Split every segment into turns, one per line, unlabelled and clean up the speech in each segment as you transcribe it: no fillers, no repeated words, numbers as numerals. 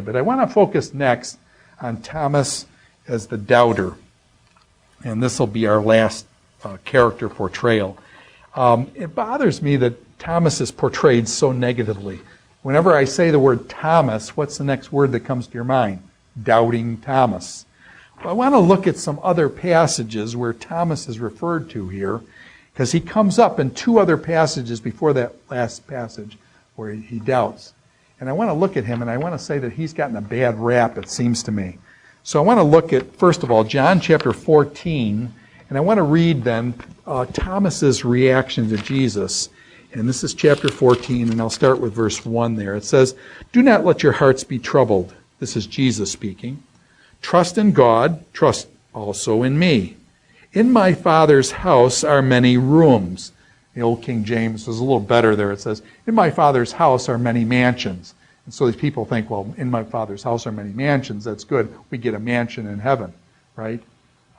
But I want to focus next on Thomas as the doubter. And this will be our last character portrayal. It bothers me that Thomas is portrayed so negatively. Whenever I say the word Thomas, what's the next word that comes to your mind? Doubting Thomas. Well, I want to look at some other passages where Thomas is referred to here, because he comes up in two other passages before that last passage where he doubts. And I want to look at him, and I want to say that he's gotten a bad rap, it seems to me. So I want to look at, first of all, John chapter 14, and I want to read then Thomas's reaction to Jesus. And this is chapter 14, and I'll start with verse 1 there. It says, "Do not let your hearts be troubled." This is Jesus speaking. "Trust in God, trust also in me. In my Father's house are many rooms." The old King James is a little better there. It says, "In my Father's house are many mansions." And so these people think, well, in my Father's house are many mansions. That's good. We get a mansion in heaven, right?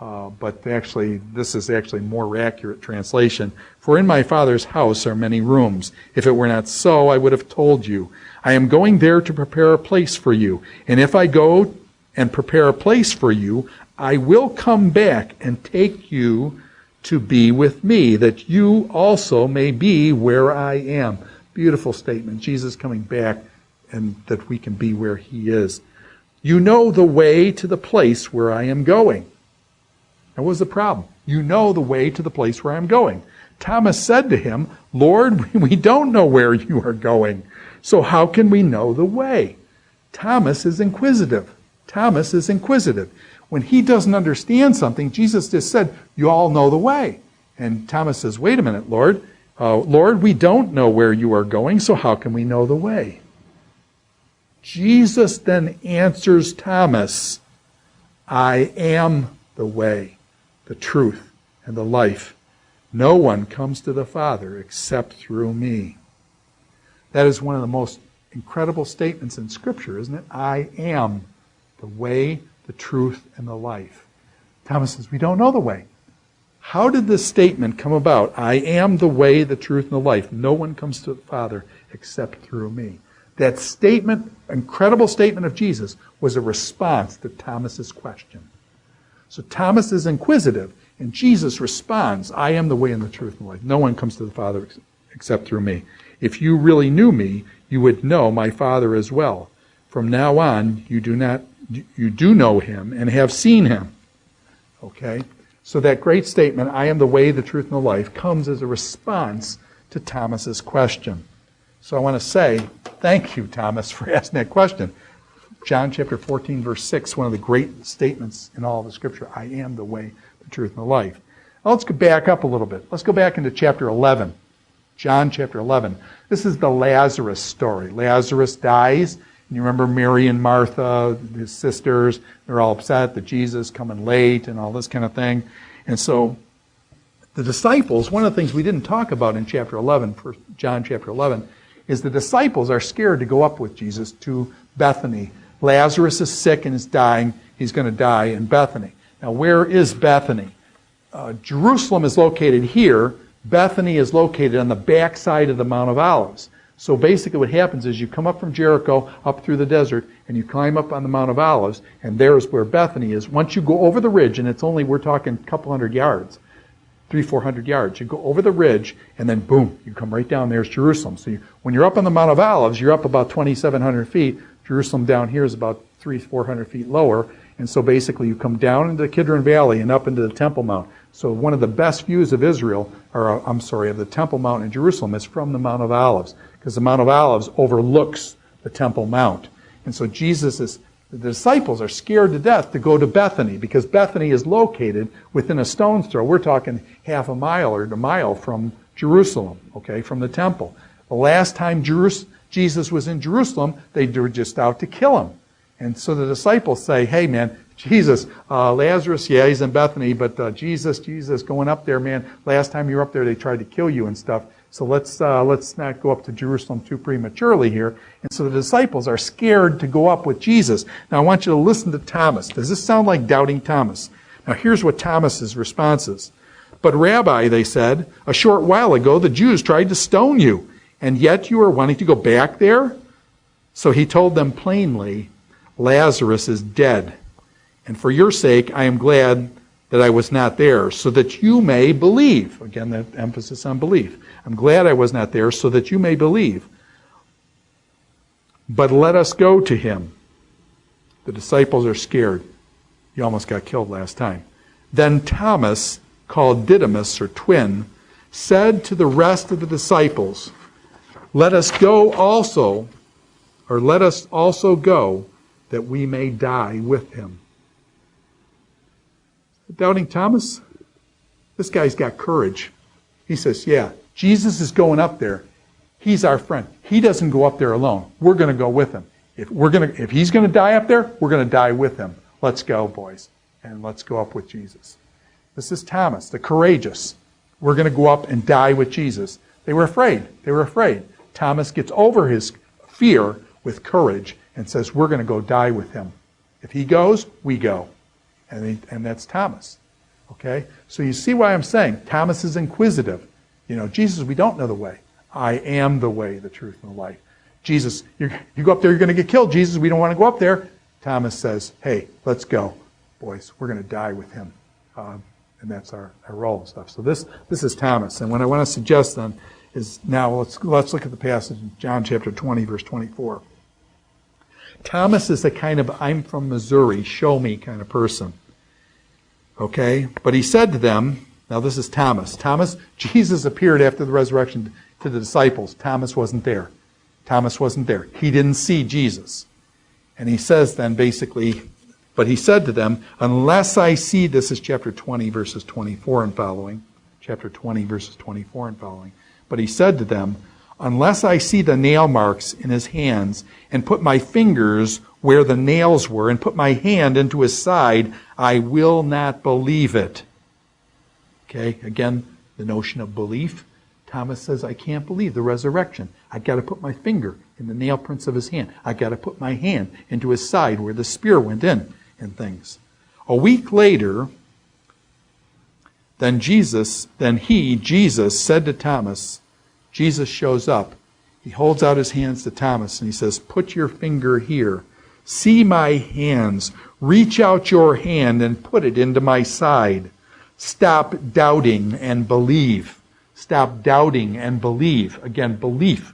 But actually, this is actually more accurate translation. "For in my Father's house are many rooms. If it were not so, I would have told you. I am going there to prepare a place for you. And if I go and prepare a place for you, I will come back and take you to be with me, that you also may be where I am." Beautiful statement. Jesus coming back and that we can be where he is. "You know the way to the place where I am going." Now, what was the problem? You know the way to the place where I'm going. Thomas said to him, "Lord, we don't know where you are going, so how can we know the way?" Thomas is inquisitive. Thomas is inquisitive. When he doesn't understand something, Jesus just said, "You all know the way." And Thomas says, "Wait a minute, Lord. Lord, we don't know where you are going, so how can we know the way?" Jesus then answers Thomas, "I am the way, the truth, and the life. No one comes to the Father except through me." That is one of the most incredible statements in Scripture, isn't it? I am the way, the truth, and the life. Thomas says, we don't know the way. How did this statement come about? I am the way, the truth, and the life. No one comes to the Father except through me. That statement, incredible statement of Jesus, was a response to Thomas's question. So Thomas is inquisitive, and Jesus responds, I am the way and the truth and the life. No one comes to the Father except through me. If you really knew me, you would know my Father as well. From now on, you do know him and have seen him. Okay? So that great statement, I am the way, the truth, and the life, comes as a response to Thomas's question. So I want to say, thank you, Thomas, for asking that question. John chapter 14, verse 6, one of the great statements in all of the Scripture, I am the way, the truth, and the life. Now let's go back up a little bit. Let's go back into chapter 11. John chapter 11. This is the Lazarus story. Lazarus dies. And you remember Mary and Martha, his sisters, they're all upset that Jesus is coming late and all this kind of thing. And so the disciples, one of the things we didn't talk about in chapter 11, John chapter 11, is the disciples are scared to go up with Jesus to Bethany. Lazarus is sick and is dying. He's going to die in Bethany. Now, where is Bethany? Jerusalem is located here. Bethany is located on the backside of the Mount of Olives. So basically what happens is you come up from Jericho, up through the desert, and you climb up on the Mount of Olives, and there's where Bethany is. Once you go over the ridge, and it's only, we're talking a couple hundred yards, 300-400 yards. You go over the ridge, and then boom, you come right down, there's Jerusalem. So when you're up on the Mount of Olives, you're up about 2,700 feet. Jerusalem down here is about 300-400 feet lower. And so basically you come down into the Kidron Valley and up into the Temple Mount. So one of the best views of Israel, of the Temple Mount in Jerusalem is from the Mount of Olives, because the Mount of Olives overlooks the Temple Mount. And so the disciples are scared to death to go to Bethany, because Bethany is located within a stone's throw. We're talking half a mile or a mile from Jerusalem, okay, from the temple. The last time Jesus was in Jerusalem, they were just out to kill him. And so the disciples say, hey man, Jesus, Lazarus, yeah, he's in Bethany, but Jesus, going up there, man, last time you were up there, they tried to kill you and stuff. So let's not go up to Jerusalem too prematurely here. And so the disciples are scared to go up with Jesus. Now I want you to listen to Thomas. Does this sound like doubting Thomas? Now here's what Thomas's response is. But Rabbi, they said, a short while ago the Jews tried to stone you, and yet you are wanting to go back there? So he told them plainly, Lazarus is dead. And for your sake, I am glad that I was not there, so that you may believe. Again, that emphasis on belief. I'm glad I was not there, so that you may believe. But let us go to him. The disciples are scared. He almost got killed last time. Then Thomas, called Didymus, or twin, said to the rest of the disciples, let us also go, that we may die with him. Doubting Thomas? This guy's got courage. He says, yeah, Jesus is going up there. He's our friend. He doesn't go up there alone. We're going to go with him. If he's going to die up there, we're going to die with him. Let's go, boys, and let's go up with Jesus. This is Thomas, the courageous. We're going to go up and die with Jesus. They were afraid. Thomas gets over his fear with courage and says, we're going to go die with him. If he goes, we go. And that's Thomas. Okay? So you see why I'm saying Thomas is inquisitive. Jesus, we don't know the way. I am the way, the truth, and the life. Jesus, you go up there, you're going to get killed. Jesus, we don't want to go up there. Thomas says, hey, let's go. Boys, we're going to die with him. And that's our role and stuff. So this is Thomas. And what I want to suggest then is now let's look at the passage in John chapter 20, verse 24. Thomas is a kind of I'm from Missouri, show me kind of person. Okay? But he said to them, now this is Thomas. Jesus appeared after the resurrection to the disciples. Thomas wasn't there. He didn't see Jesus. And he says then basically, but he said to them, unless I see, this is chapter 20, verses 24 and following. Chapter 20, verses 24 and following. But he said to them, unless I see the nail marks in his hands, and put my fingers where the nails were, and put my hand into his side, I will not believe it. Okay, again, the notion of belief. Thomas says, I can't believe the resurrection. I've got to put my finger in the nail prints of his hand. I've got to put my hand into his side where the spear went in and things. A week later, Jesus said to Thomas, Jesus shows up. He holds out his hands to Thomas and he says, put your finger here. See my hands. Reach out your hand and put it into my side. Stop doubting and believe. Stop doubting and believe. Again, belief.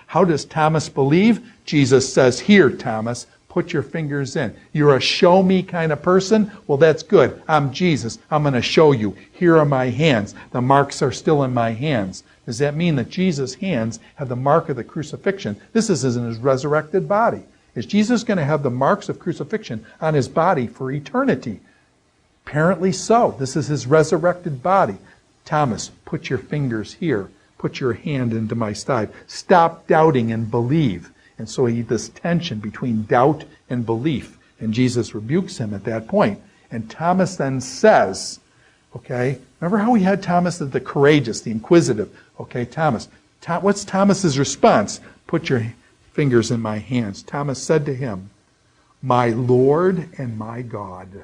How does Thomas believe? Jesus says, here, Thomas, put your fingers in. You're a show me kind of person? Well, that's good. I'm Jesus. I'm going to show you. Here are my hands. The marks are still in my hands. Does that mean that Jesus' hands have the mark of the crucifixion? This is in his resurrected body. Is Jesus going to have the marks of crucifixion on his body for eternity? Apparently so. This is his resurrected body. Thomas, put your fingers here. Put your hand into my side. Stop doubting and believe. And so this tension between doubt and belief. And Jesus rebukes him at that point. And Thomas then says, okay, remember how we had Thomas as the courageous, the inquisitive. Okay, Thomas. What's Thomas's response? Put your fingers in my hands. Thomas said to him, my Lord and my God.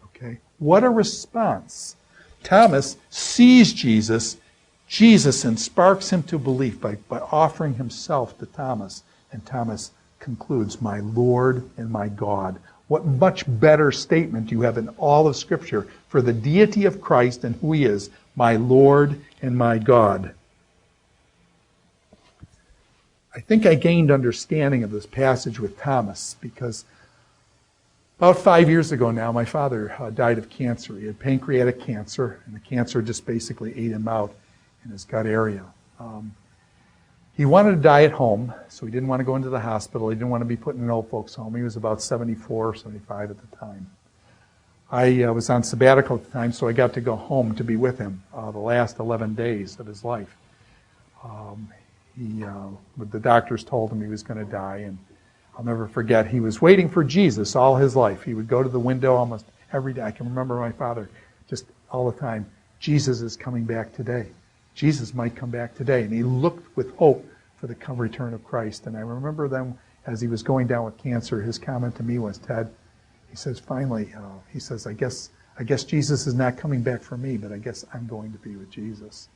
Okay, what a response. Thomas sees Jesus. Jesus and sparks him to belief by offering himself to Thomas. And Thomas concludes, my Lord and my God. What much better statement do you have in all of Scripture for the deity of Christ and who he is, my Lord and my God. I think I gained understanding of this passage with Thomas because about 5 years ago now, my father died of cancer. He had pancreatic cancer, and the cancer just basically ate him out in his gut area. He wanted to die at home, so he didn't want to go into the hospital. He didn't want to be put in an old folks' home. He was about 74 or 75 at the time. I was on sabbatical at the time, so I got to go home to be with him the last 11 days of his life. The doctors told him he was going to die, and I'll never forget, he was waiting for Jesus all his life. He would go to the window almost every day. I can remember my father just all the time, Jesus is coming back today. Jesus might come back today. And he looked with hope for the return of Christ. And I remember then, as he was going down with cancer, his comment to me was, Ted, he says, finally, he says, I guess Jesus is not coming back for me, but I guess I'm going to be with Jesus.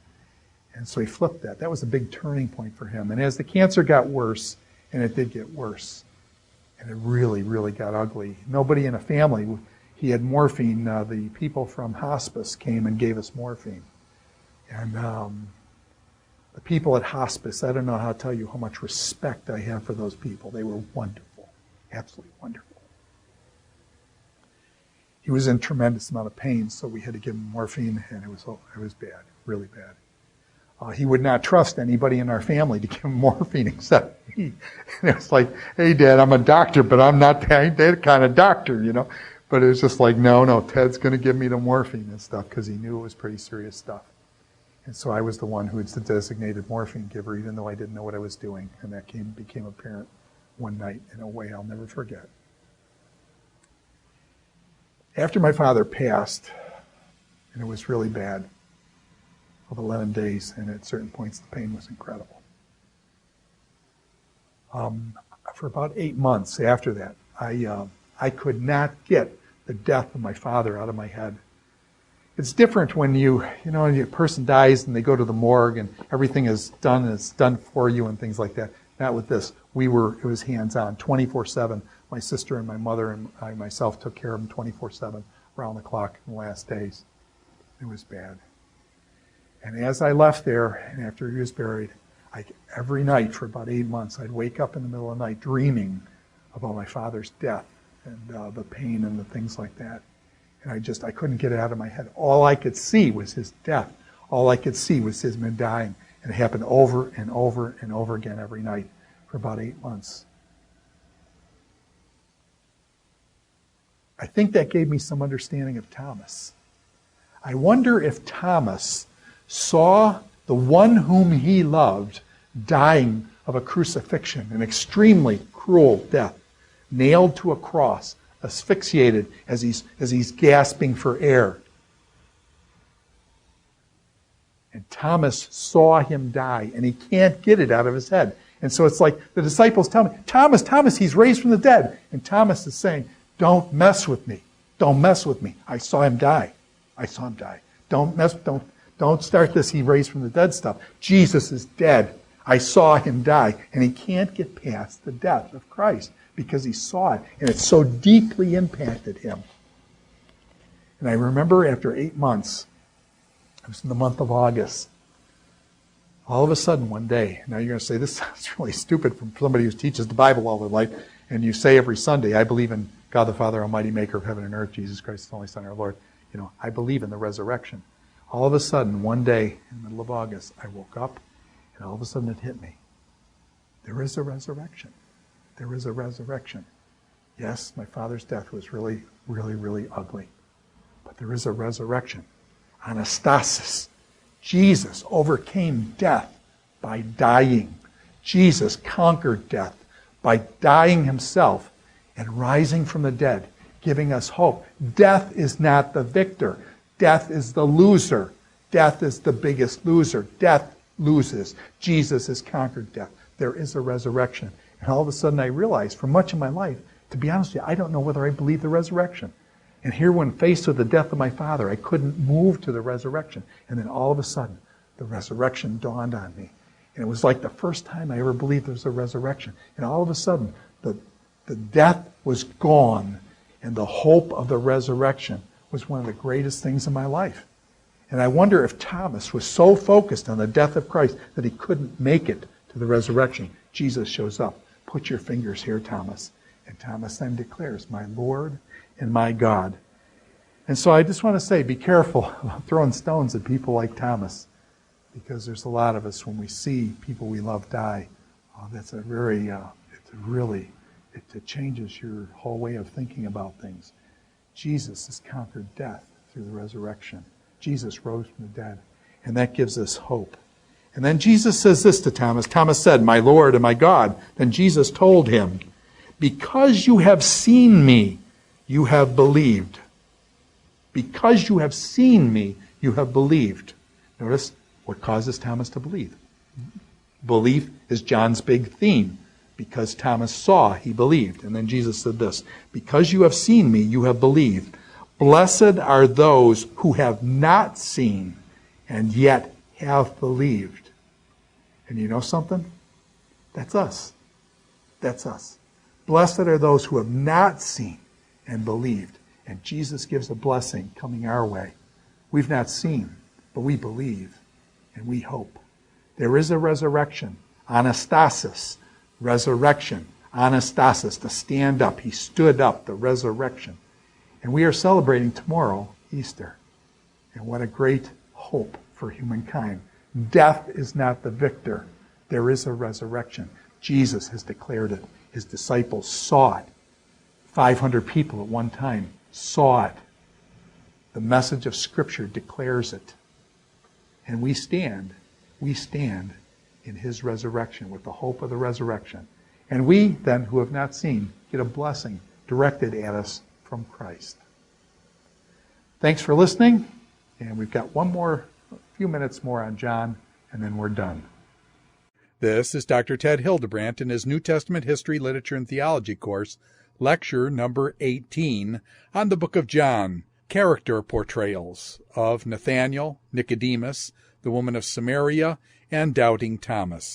And so he flipped that. That was a big turning point for him. And as the cancer got worse, And it did get worse. And it really, really got ugly. Nobody in the family, he had morphine. The people from hospice came and gave us morphine. And the people at hospice, I don't know how to tell you how much respect I have for those people. They were wonderful, absolutely wonderful. He was in tremendous amount of pain, so we had to give him morphine, and it was bad, really bad. He would not trust anybody in our family to give him morphine except me. And it was like, hey, Dad, I'm a doctor, but I'm not that kind of doctor, you know. But it was just like, no, Ted's going to give me the morphine and stuff, because he knew it was pretty serious stuff. And so I was the one who was the designated morphine giver, even though I didn't know what I was doing. And that became apparent one night in a way I'll never forget. After my father passed, and it was really bad, of 11 days, and at certain points the pain was incredible. For about 8 months after that, I could not get the death of my father out of my head. It's different when a person dies and they go to the morgue and everything is done and it's done for you and things like that. Not with this. It was hands-on, 24/7. My sister and my mother and I myself took care of him 24/7, around the clock in the last days. It was bad. And as I left there, and after he was buried, every night for about 8 months, I'd wake up in the middle of the night dreaming about my father's death and the pain and the things like that. And I couldn't get it out of my head. All I could see was his death. All I could see was his men dying. And it happened over and over and over again every night for about 8 months. I think that gave me some understanding of Thomas. I wonder if Thomas saw the one whom he loved dying of a crucifixion, an extremely cruel death, nailed to a cross, asphyxiated as he's gasping for air. And Thomas saw him die, and he can't get it out of his head. And so it's like the disciples tell me, Thomas, he's raised from the dead. And Thomas is saying, don't mess with me. Don't mess with me. I saw him die. I saw him die. Don't start this he raised from the dead stuff. Jesus is dead. I saw him die. And he can't get past the death of Christ because he saw it. And it so deeply impacted him. And I remember after 8 months, it was in the month of August, all of a sudden one day, now you're going to say, this sounds really stupid from somebody who teaches the Bible all their life, and you say every Sunday, I believe in God the Father, Almighty, Maker of heaven and earth, Jesus Christ, His only Son, our Lord. I believe in the resurrection. All of a sudden, one day in the middle of August, I woke up, and all of a sudden it hit me. There is a resurrection. There is a resurrection. Yes, my father's death was really, really, really ugly. But there is a resurrection. Anastasis. Jesus overcame death by dying. Jesus conquered death by dying himself and rising from the dead, giving us hope. Death is not the victor. Death is the loser. Death is the biggest loser. Death loses. Jesus has conquered death. There is a resurrection. And all of a sudden I realized, for much of my life, to be honest with you, I don't know whether I believe the resurrection. And here, when faced with the death of my father, I couldn't move to the resurrection. And then all of a sudden, the resurrection dawned on me. And it was like the first time I ever believed there was a resurrection. And all of a sudden, the death was gone. And the hope of the resurrection was one of the greatest things in my life. And I wonder if Thomas was so focused on the death of Christ that he couldn't make it to the resurrection. Jesus shows up. Put your fingers here, Thomas. And Thomas then declares, my Lord and my God. And so I just want to say, be careful about throwing stones at people like Thomas, because there's a lot of us, when we see people we love die, that's a very, it changes your whole way of thinking about things. Jesus has conquered death through the resurrection. Jesus rose from the dead, and that gives us hope. And then Jesus says this to Thomas. Thomas said, my Lord and my God. Then Jesus told him, because you have seen me, you have believed. Because you have seen me, you have believed. Notice what causes Thomas to believe. Belief is John's big theme. Because Thomas saw, he believed. And then Jesus said this, because you have seen me, you have believed. Blessed are those who have not seen and yet have believed. And you know something? That's us. That's us. Blessed are those who have not seen and believed. And Jesus gives a blessing coming our way. We've not seen, but we believe and we hope. There is a resurrection. Anastasis. Resurrection. Anastasis. To stand up. He stood up. The resurrection. And we are celebrating tomorrow, Easter. And what a great hope for humankind. Death is not the victor. There is a resurrection. Jesus has declared it. His disciples saw it. 500 people at one time saw it. The message of Scripture declares it. And we stand in his resurrection with the hope of the resurrection. And we, then, who have not seen, get a blessing directed at us from Christ. Thanks for listening. And we've got a few minutes more on John, and then we're done. This is Dr. Ted Hildebrandt in his New Testament History, Literature, and Theology course, lecture number 18 on the book of John, character portrayals of Nathanael, Nicodemus, the woman of Samaria, and doubting Thomas.